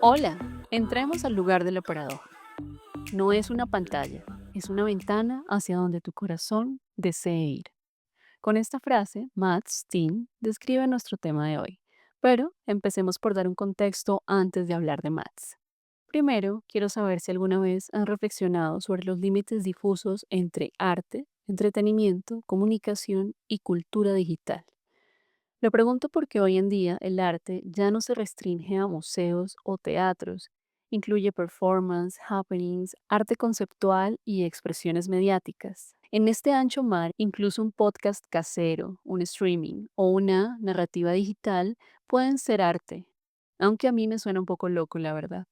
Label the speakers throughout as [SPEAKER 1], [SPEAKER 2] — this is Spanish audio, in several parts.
[SPEAKER 1] Hola, entremos al lugar de la paradoja. No es una pantalla, es una ventana hacia donde tu corazón desee ir. Con esta frase, Matt Steen describe nuestro tema de hoy. Pero empecemos por dar un contexto antes de hablar de Matt. Primero, quiero saber si alguna vez han reflexionado sobre los límites difusos entre arte, entretenimiento, comunicación y cultura digital. Lo pregunto porque hoy en día el arte ya no se restringe a museos o teatros, incluye performance, happenings, arte conceptual y expresiones mediáticas. En este ancho mar, incluso un podcast casero, un streaming o una narrativa digital pueden ser arte, aunque a mí me suena un poco loco, la verdad.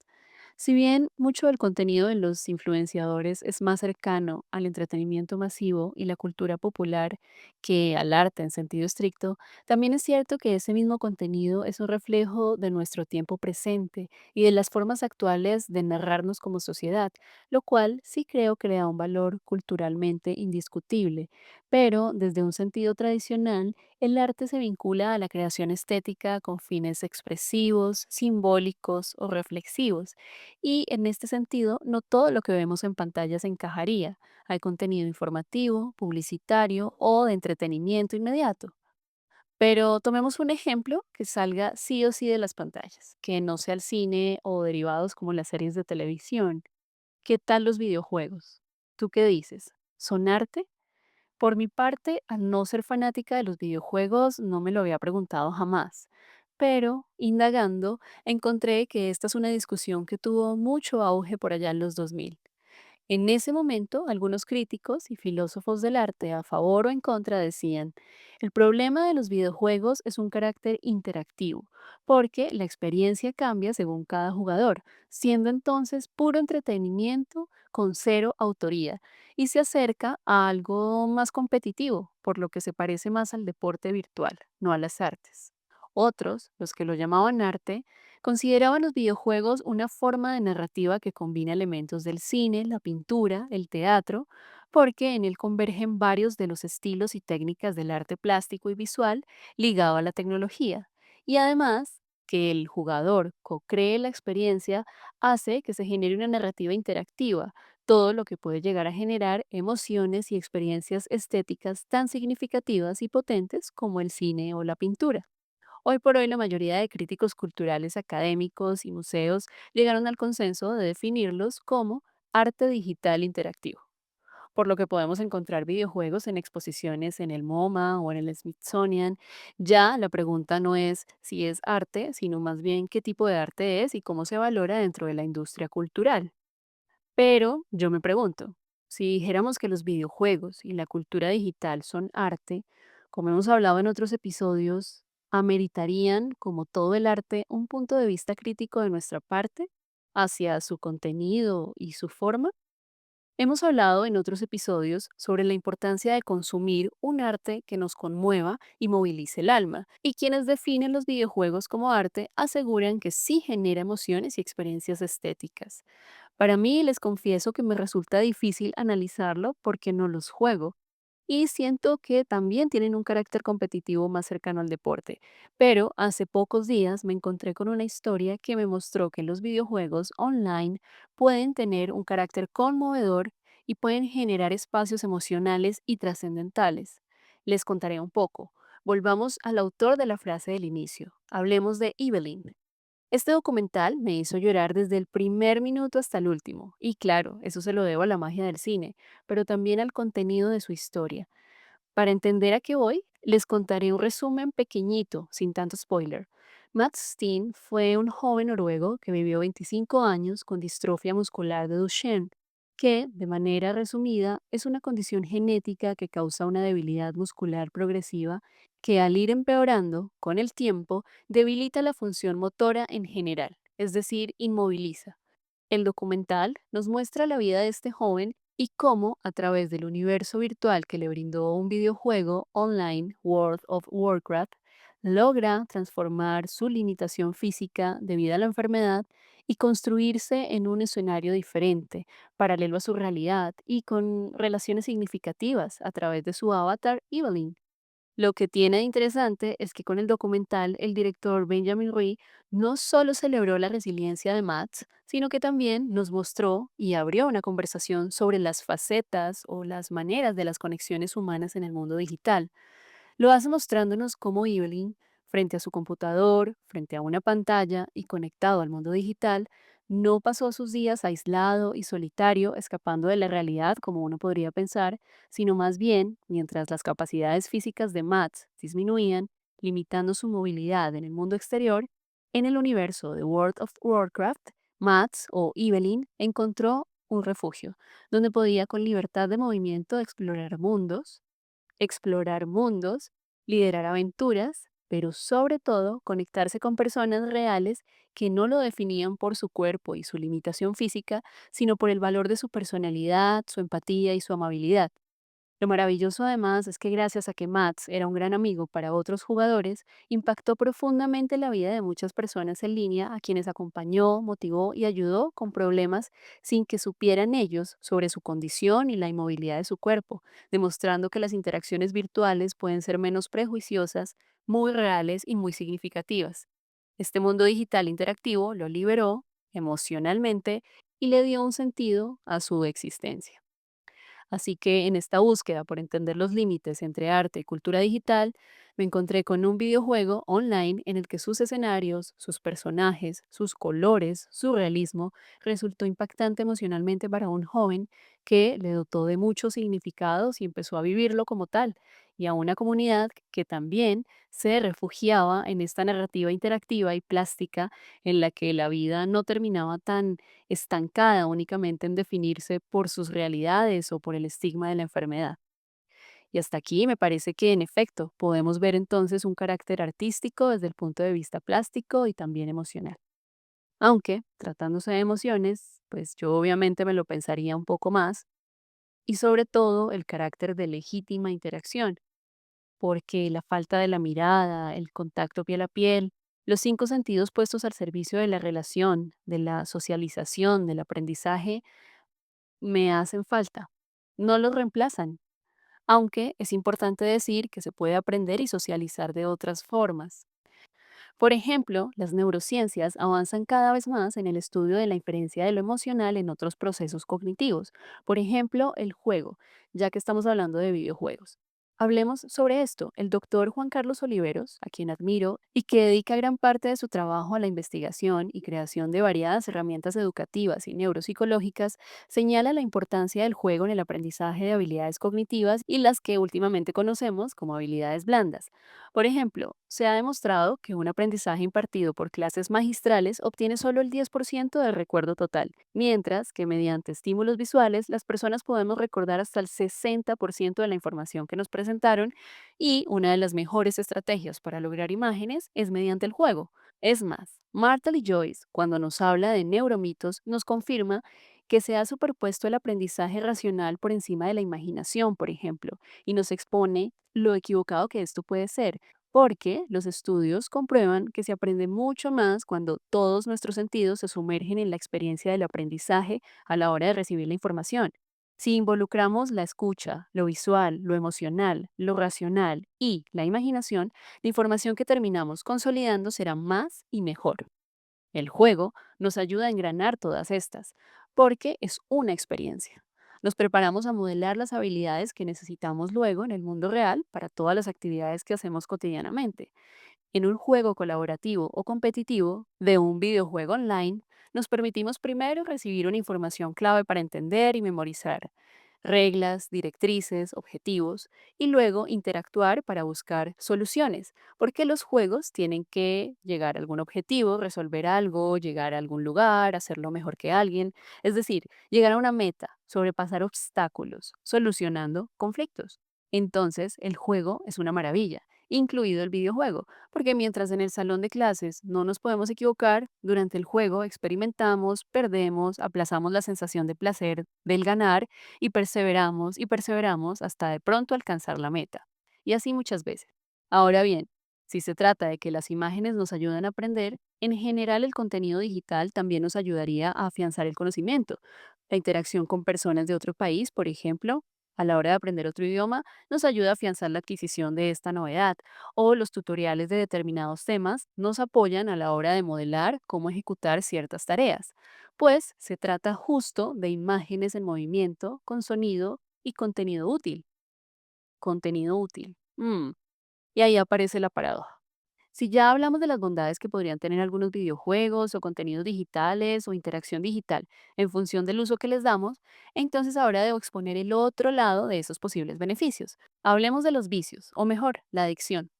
[SPEAKER 1] Si bien mucho del contenido de los influenciadores es más cercano al entretenimiento masivo y la cultura popular que al arte en sentido estricto, también es cierto que ese mismo contenido es un reflejo de nuestro tiempo presente y de las formas actuales de narrarnos como sociedad, lo cual sí creo que le da un valor culturalmente indiscutible. Pero desde un sentido tradicional, el arte se vincula a la creación estética con fines expresivos, simbólicos o reflexivos, y en este sentido, no todo lo que vemos en pantallas encajaría. Hay contenido informativo, publicitario o de entretenimiento inmediato. Pero tomemos un ejemplo que salga sí o sí de las pantallas, que no sea el cine o derivados como las series de televisión. ¿Qué tal los videojuegos? ¿Tú qué dices? ¿Son arte? Por mi parte, al no ser fanática de los videojuegos, no me lo había preguntado jamás. Pero, indagando, encontré que esta es una discusión que tuvo mucho auge por allá en los 2000. En ese momento, algunos críticos y filósofos del arte, a favor o en contra, decían, el problema de los videojuegos es un carácter interactivo, porque la experiencia cambia según cada jugador, siendo entonces puro entretenimiento con cero autoría, y se acerca a algo más competitivo, por lo que se parece más al deporte virtual, no a las artes. Otros, los que lo llamaban arte, consideraban los videojuegos una forma de narrativa que combina elementos del cine, la pintura, el teatro, porque en él convergen varios de los estilos y técnicas del arte plástico y visual ligado a la tecnología. Y además, que el jugador co-cree la experiencia hace que se genere una narrativa interactiva, todo lo que puede llegar a generar emociones y experiencias estéticas tan significativas y potentes como el cine o la pintura. Hoy por hoy la mayoría de críticos culturales académicos y museos llegaron al consenso de definirlos como arte digital interactivo, por lo que podemos encontrar videojuegos en exposiciones en el MoMA o en el Smithsonian. Ya la pregunta no es si es arte, sino más bien qué tipo de arte es y cómo se valora dentro de la industria cultural. Pero yo me pregunto, si dijéramos que los videojuegos y la cultura digital son arte, como hemos hablado en otros episodios, ¿ameritarían, como todo el arte, un punto de vista crítico de nuestra parte hacia su contenido y su forma? Hemos hablado en otros episodios sobre la importancia de consumir un arte que nos conmueva y movilice el alma, y quienes definen los videojuegos como arte aseguran que sí genera emociones y experiencias estéticas. Para mí, les confieso que me resulta difícil analizarlo porque no los juego y siento que también tienen un carácter competitivo más cercano al deporte. Pero hace pocos días me encontré con una historia que me mostró que los videojuegos online pueden tener un carácter conmovedor y pueden generar espacios emocionales y trascendentales. Les contaré un poco. Volvamos al autor de la frase del inicio. Hablemos de Evelyn. Este documental me hizo llorar desde el primer minuto hasta el último, y claro, eso se lo debo a la magia del cine, pero también al contenido de su historia. Para entender a qué voy, les contaré un resumen pequeñito, sin tanto spoiler. Matt Steen fue un joven noruego que vivió 25 años con distrofia muscular de Duchenne, que, de manera resumida, es una condición genética que causa una debilidad muscular progresiva que al ir empeorando con el tiempo debilita la función motora en general, es decir, inmoviliza. El documental nos muestra la vida de este joven y cómo, a través del universo virtual que le brindó un videojuego online, World of Warcraft, logra transformar su limitación física debido a la enfermedad y construirse en un escenario diferente, paralelo a su realidad y con relaciones significativas a través de su avatar Evelyn. Lo que tiene de interesante es que con el documental el director Benjamin Rui no solo celebró la resiliencia de Matt, sino que también nos mostró y abrió una conversación sobre las facetas o las maneras de las conexiones humanas en el mundo digital. Lo hace mostrándonos cómo Evelyn, frente a su computador, frente a una pantalla y conectado al mundo digital, no pasó sus días aislado y solitario, escapando de la realidad como uno podría pensar, sino más bien, mientras las capacidades físicas de Matt disminuían, limitando su movilidad en el mundo exterior, en el universo de World of Warcraft, Matt o Evelyn encontró un refugio, donde podía con libertad de movimiento explorar mundos, liderar aventuras, pero sobre todo conectarse con personas reales que no lo definían por su cuerpo y su limitación física, sino por el valor de su personalidad, su empatía y su amabilidad. Lo maravilloso además es que gracias a que Mats era un gran amigo para otros jugadores, impactó profundamente la vida de muchas personas en línea a quienes acompañó, motivó y ayudó con problemas sin que supieran ellos sobre su condición y la inmovilidad de su cuerpo, demostrando que las interacciones virtuales pueden ser menos prejuiciosas, muy reales y muy significativas. Este mundo digital interactivo lo liberó emocionalmente y le dio un sentido a su existencia. Así que en esta búsqueda por entender los límites entre arte y cultura digital, me encontré con un videojuego online en el que sus escenarios, sus personajes, sus colores, su realismo resultó impactante emocionalmente para un joven que le dotó de muchos significados y empezó a vivirlo como tal, y a una comunidad que también se refugiaba en esta narrativa interactiva y plástica en la que la vida no terminaba tan estancada únicamente en definirse por sus realidades o por el estigma de la enfermedad. Y hasta aquí me parece que en efecto podemos ver entonces un carácter artístico desde el punto de vista plástico y también emocional. Aunque, tratándose de emociones, pues yo obviamente me lo pensaría un poco más y sobre todo el carácter de legítima interacción, porque la falta de la mirada, el contacto piel a piel, los cinco sentidos puestos al servicio de la relación, de la socialización, del aprendizaje, me hacen falta. No los reemplazan, aunque es importante decir que se puede aprender y socializar de otras formas. Por ejemplo, las neurociencias avanzan cada vez más en el estudio de la inferencia de lo emocional en otros procesos cognitivos. Por ejemplo, el juego, ya que estamos hablando de videojuegos. Hablemos sobre esto. El doctor Juan Carlos Oliveros, a quien admiro y que dedica gran parte de su trabajo a la investigación y creación de variadas herramientas educativas y neuropsicológicas, señala la importancia del juego en el aprendizaje de habilidades cognitivas y las que últimamente conocemos como habilidades blandas. Por ejemplo, se ha demostrado que un aprendizaje impartido por clases magistrales obtiene solo el 10% del recuerdo total, mientras que mediante estímulos visuales las personas podemos recordar hasta el 60% de la información que nos presentaron, y una de las mejores estrategias para lograr imágenes es mediante el juego. Es más, Martel y Joyce, cuando nos habla de neuromitos, nos confirma que se ha superpuesto el aprendizaje racional por encima de la imaginación, por ejemplo, y nos expone lo equivocado que esto puede ser, porque los estudios comprueban que se aprende mucho más cuando todos nuestros sentidos se sumergen en la experiencia del aprendizaje a la hora de recibir la información. Si involucramos la escucha, lo visual, lo emocional, lo racional y la imaginación, la información que terminamos consolidando será más y mejor. El juego nos ayuda a engranar todas estas, porque es una experiencia. Nos preparamos a modelar las habilidades que necesitamos luego en el mundo real para todas las actividades que hacemos cotidianamente. En un juego colaborativo o competitivo de un videojuego online, nos permitimos primero recibir una información clave para entender y memorizar reglas, directrices, objetivos, y luego interactuar para buscar soluciones, porque los juegos tienen que llegar a algún objetivo, resolver algo, llegar a algún lugar, hacerlo mejor que alguien, es decir, llegar a una meta, sobrepasar obstáculos, solucionando conflictos. Entonces, el juego es una maravilla, incluido el videojuego, porque mientras en el salón de clases no nos podemos equivocar, durante el juego experimentamos, perdemos, aplazamos la sensación de placer del ganar y perseveramos hasta de pronto alcanzar la meta. Y así muchas veces. Ahora bien, si se trata de que las imágenes nos ayudan a aprender, En general, el contenido digital también nos ayudaría a afianzar el conocimiento. La interacción con personas de otro país, por ejemplo, a la hora de aprender otro idioma, nos ayuda a afianzar la adquisición de esta novedad. O los tutoriales de determinados temas nos apoyan a la hora de modelar cómo ejecutar ciertas tareas. Pues se trata justo de imágenes en movimiento, con sonido y contenido útil. Contenido útil. Y ahí aparece la paradoja. Si ya hablamos de las bondades que podrían tener algunos videojuegos o contenidos digitales o interacción digital en función del uso que les damos, entonces ahora debo exponer el otro lado de esos posibles beneficios. Hablemos de los vicios, o mejor, la adicción.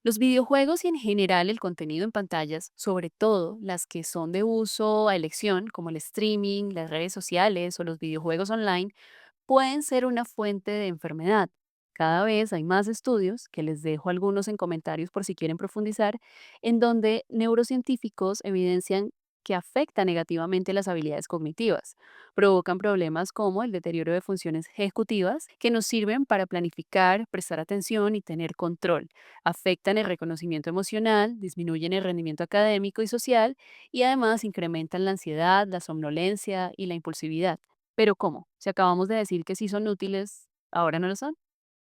[SPEAKER 1] Los videojuegos y en general el contenido en pantallas, sobre todo las que son de uso a elección, como el streaming, las redes sociales o los videojuegos online, pueden ser una fuente de enfermedad. Cada vez hay más estudios, que les dejo algunos en comentarios por si quieren profundizar, en donde neurocientíficos evidencian que afecta negativamente las habilidades cognitivas. Provocan problemas como el deterioro de funciones ejecutivas que nos sirven para planificar, prestar atención y tener control. Afectan el reconocimiento emocional, disminuyen el rendimiento académico y social y además incrementan la ansiedad, la somnolencia y la impulsividad. Pero ¿cómo? Si acabamos de decir que sí son útiles, ¿ahora no lo son?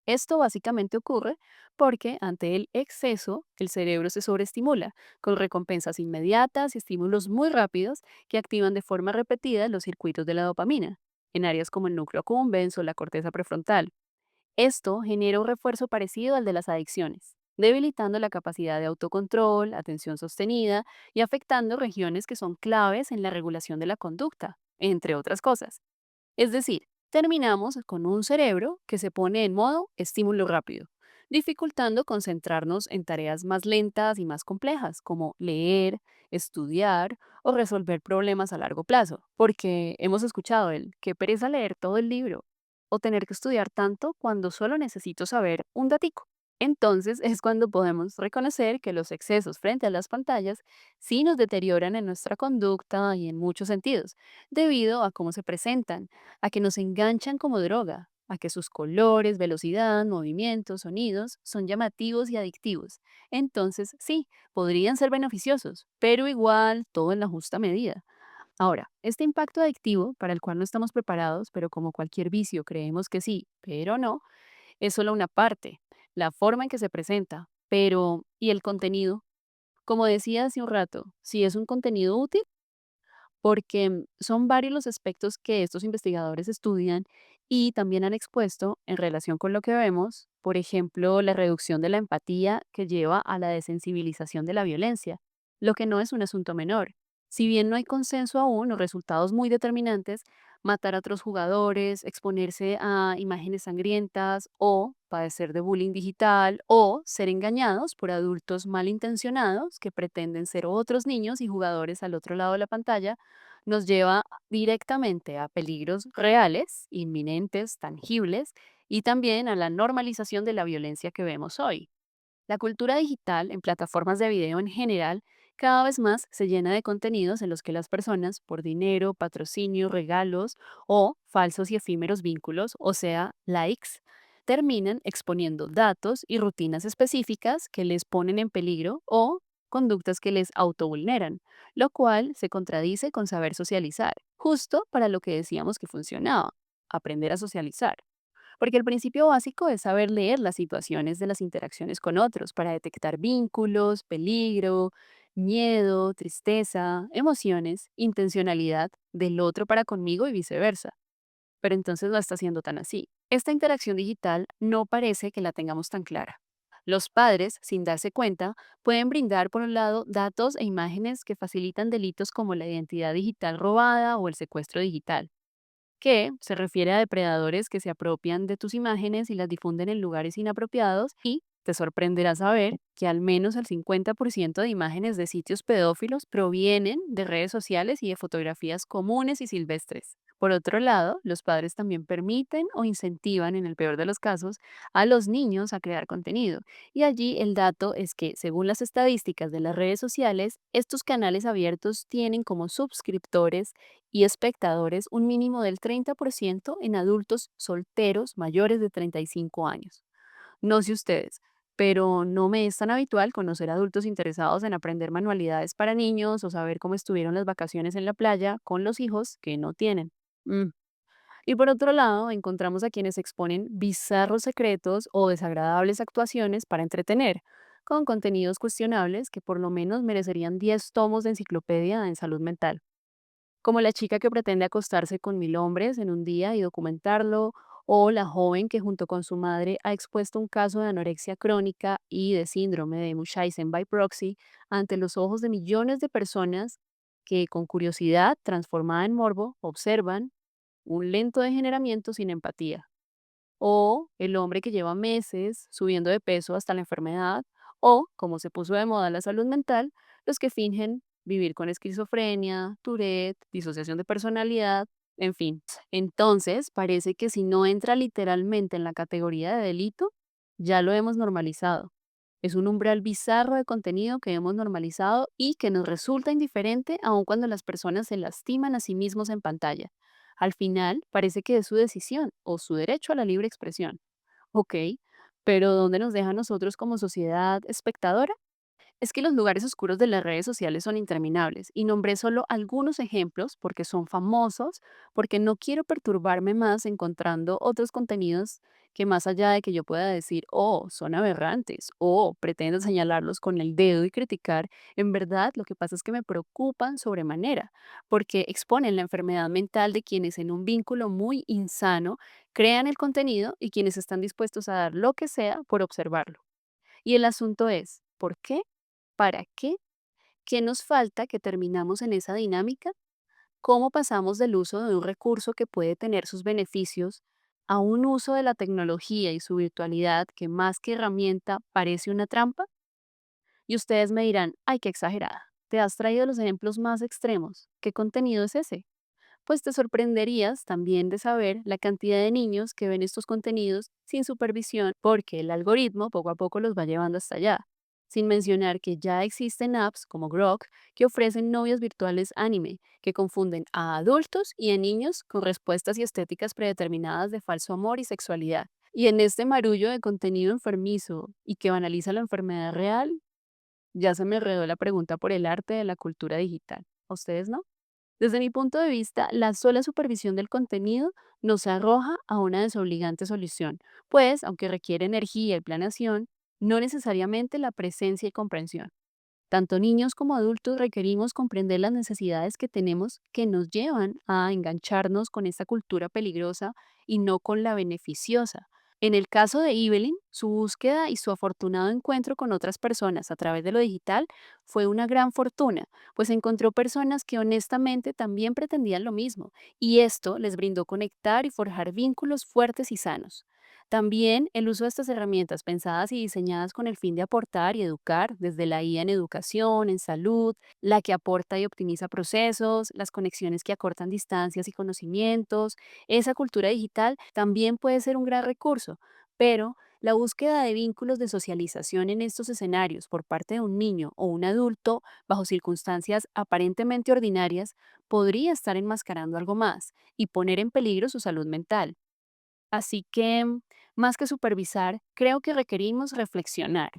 [SPEAKER 1] Esto básicamente ocurre porque ante el exceso el cerebro se sobreestimula con recompensas inmediatas y estímulos muy rápidos que activan de forma repetida los circuitos de la dopamina en áreas como el núcleo accumbens o la corteza prefrontal. Esto genera un refuerzo parecido al de las adicciones, debilitando la capacidad de autocontrol, atención sostenida y afectando regiones que son claves en la regulación de la conducta, entre otras cosas. Es decir, terminamos con un cerebro que se pone en modo estímulo rápido, dificultando concentrarnos en tareas más lentas y más complejas, como leer, estudiar o resolver problemas a largo plazo, porque hemos escuchado el que pereza leer todo el libro o tener que estudiar tanto cuando solo necesito saber un datico. Entonces es cuando podemos reconocer que los excesos frente a las pantallas sí nos deterioran en nuestra conducta y en muchos sentidos, debido a cómo se presentan, a que nos enganchan como droga, a que sus colores, velocidad, movimientos, sonidos son llamativos y adictivos. Entonces, sí, podrían ser beneficiosos, pero igual todo en la justa medida. Ahora, este impacto adictivo, para el cual no estamos preparados, pero como cualquier vicio creemos que sí, pero no, es solo una parte, la forma en que se presenta, pero ¿y el contenido? Como decía hace un rato, si es un contenido útil, porque son varios los aspectos que estos investigadores estudian y también han expuesto en relación con lo que vemos, por ejemplo, la reducción de la empatía que lleva a la desensibilización de la violencia, lo que no es un asunto menor. Si bien no hay consenso aún o resultados muy determinantes, matar a otros jugadores, exponerse a imágenes sangrientas o padecer de bullying digital o ser engañados por adultos malintencionados que pretenden ser otros niños y jugadores al otro lado de la pantalla nos lleva directamente a peligros reales, inminentes, tangibles, y también a la normalización de la violencia que vemos hoy. La cultura digital, en plataformas de video en general, cada vez más se llena de contenidos en los que las personas, por dinero, patrocinio, regalos o falsos y efímeros vínculos, o sea, likes, terminan exponiendo datos y rutinas específicas que les ponen en peligro o conductas que les autovulneran, lo cual se contradice con saber socializar, justo para lo que decíamos que funcionaba, aprender a socializar. Porque el principio básico es saber leer las situaciones de las interacciones con otros para detectar vínculos, peligro, miedo, tristeza, emociones, intencionalidad del otro para conmigo y viceversa. Pero entonces no está siendo tan así. Esta interacción digital no parece que la tengamos tan clara. Los padres, sin darse cuenta, pueden brindar, por un lado, datos e imágenes que facilitan delitos como la identidad digital robada o el secuestro digital, que se refiere a depredadores que se apropian de tus imágenes y las difunden en lugares inapropiados y te sorprenderá saber que al menos el 50% de imágenes de sitios pedófilos provienen de redes sociales y de fotografías comunes y silvestres. Por otro lado, los padres también permiten o incentivan, en el peor de los casos, a los niños a crear contenido. Y allí el dato es que, según las estadísticas de las redes sociales, estos canales abiertos tienen como suscriptores y espectadores un mínimo del 30% en adultos solteros mayores de 35 años. No sé ustedes, pero no me es tan habitual conocer adultos interesados en aprender manualidades para niños o saber cómo estuvieron las vacaciones en la playa con los hijos que no tienen. Mm. Y por otro lado, encontramos a quienes exponen bizarros secretos o desagradables actuaciones para entretener, con contenidos cuestionables que por lo menos merecerían 10 tomos de enciclopedia en salud mental, como la chica que pretende acostarse con 1000 hombres en un día y documentarlo, o la joven que junto con su madre ha expuesto un caso de anorexia crónica y de síndrome de Munchausen by proxy ante los ojos de millones de personas que con curiosidad transformada en morbo observan un lento degeneramiento sin empatía. O el hombre que lleva meses subiendo de peso hasta la enfermedad. O, como se puso de moda la salud mental, los que fingen vivir con esquizofrenia, Tourette, disociación de personalidad, en fin. Entonces, parece que si no entra literalmente en la categoría de delito, ya lo hemos normalizado. Es un umbral bizarro de contenido que hemos normalizado y que nos resulta indiferente aun cuando las personas se lastiman a sí mismos en pantalla. Al final, parece que es su decisión o su derecho a la libre expresión. Ok, pero ¿dónde nos deja a nosotros como sociedad espectadora? Es que los lugares oscuros de las redes sociales son interminables y nombré solo algunos ejemplos porque son famosos, porque no quiero perturbarme más encontrando otros contenidos que más allá de que yo pueda decir, oh, son aberrantes o pretendo señalarlos con el dedo y criticar, en verdad lo que pasa es que me preocupan sobremanera, porque exponen la enfermedad mental de quienes en un vínculo muy insano crean el contenido y quienes están dispuestos a dar lo que sea por observarlo. Y el asunto es, ¿por qué? ¿Para qué? ¿Qué nos falta que terminamos en esa dinámica? ¿Cómo pasamos del uso de un recurso que puede tener sus beneficios a un uso de la tecnología y su virtualidad que más que herramienta parece una trampa? Y ustedes me dirán, ay, qué exagerada. Te has traído los ejemplos más extremos. ¿Qué contenido es ese? Pues te sorprenderías también de saber la cantidad de niños que ven estos contenidos sin supervisión porque el algoritmo poco a poco los va llevando hasta allá. Sin mencionar que ya existen apps como Grok que ofrecen novias virtuales anime, que confunden a adultos y a niños con respuestas y estéticas predeterminadas de falso amor y sexualidad. Y en este marullo de contenido enfermizo y que banaliza la enfermedad real, ya se me enredó la pregunta por el arte de la cultura digital. ¿A ustedes no? Desde mi punto de vista, la sola supervisión del contenido nos arroja a una desobligante solución, pues, aunque requiere energía y planeación, no necesariamente la presencia y comprensión. Tanto niños como adultos requerimos comprender las necesidades que tenemos que nos llevan a engancharnos con esta cultura peligrosa y no con la beneficiosa. En el caso de Evelyn, su búsqueda y su afortunado encuentro con otras personas a través de lo digital fue una gran fortuna, pues encontró personas que honestamente también pretendían lo mismo, y esto les brindó conectar y forjar vínculos fuertes y sanos. También el uso de estas herramientas pensadas y diseñadas con el fin de aportar y educar, desde la IA en educación, en salud, la que aporta y optimiza procesos, las conexiones que acortan distancias y conocimientos, esa cultura digital también puede ser un gran recurso, pero la búsqueda de vínculos de socialización en estos escenarios por parte de un niño o un adulto bajo circunstancias aparentemente ordinarias podría estar enmascarando algo más y poner en peligro su salud mental. Así que, más que supervisar, creo que requerimos reflexionar.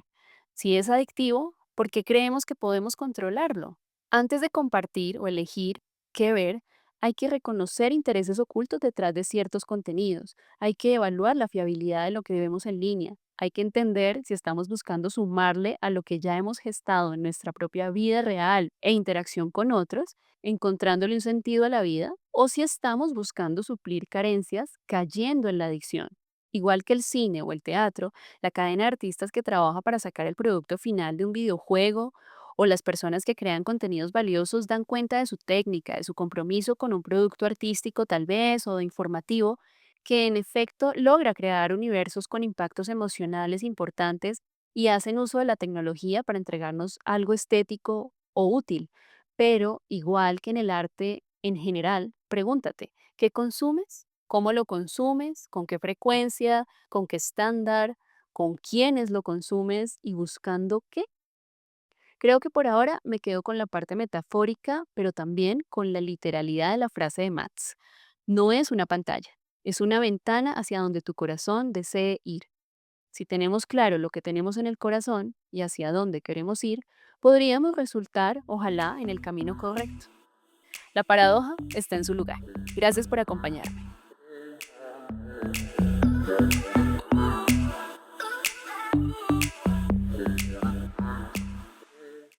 [SPEAKER 1] Si es adictivo, ¿por qué creemos que podemos controlarlo? Antes de compartir o elegir qué ver, hay que reconocer intereses ocultos detrás de ciertos contenidos. Hay que evaluar la fiabilidad de lo que vemos en línea. Hay que entender si estamos buscando sumarle a lo que ya hemos gestado en nuestra propia vida real e interacción con otros, encontrándole un sentido a la vida, o si estamos buscando suplir carencias cayendo en la adicción. Igual que el cine o el teatro, la cadena de artistas que trabaja para sacar el producto final de un videojuego o las personas que crean contenidos valiosos dan cuenta de su técnica, de su compromiso con un producto artístico tal vez o de informativo, que en efecto logra crear universos con impactos emocionales importantes y hacen uso de la tecnología para entregarnos algo estético o útil. Pero igual que en el arte en general, pregúntate, ¿qué consumes? ¿Cómo lo consumes? ¿Con qué frecuencia? ¿Con qué estándar? ¿Con quiénes lo consumes? ¿Y buscando qué? Creo que por ahora me quedo con la parte metafórica, pero también con la literalidad de la frase de Mats. No es una pantalla, es una ventana hacia donde tu corazón desee ir. Si tenemos claro lo que tenemos en el corazón y hacia dónde queremos ir, podríamos resultar, ojalá, en el camino correcto. La paradoja está en su lugar. Gracias por acompañarme.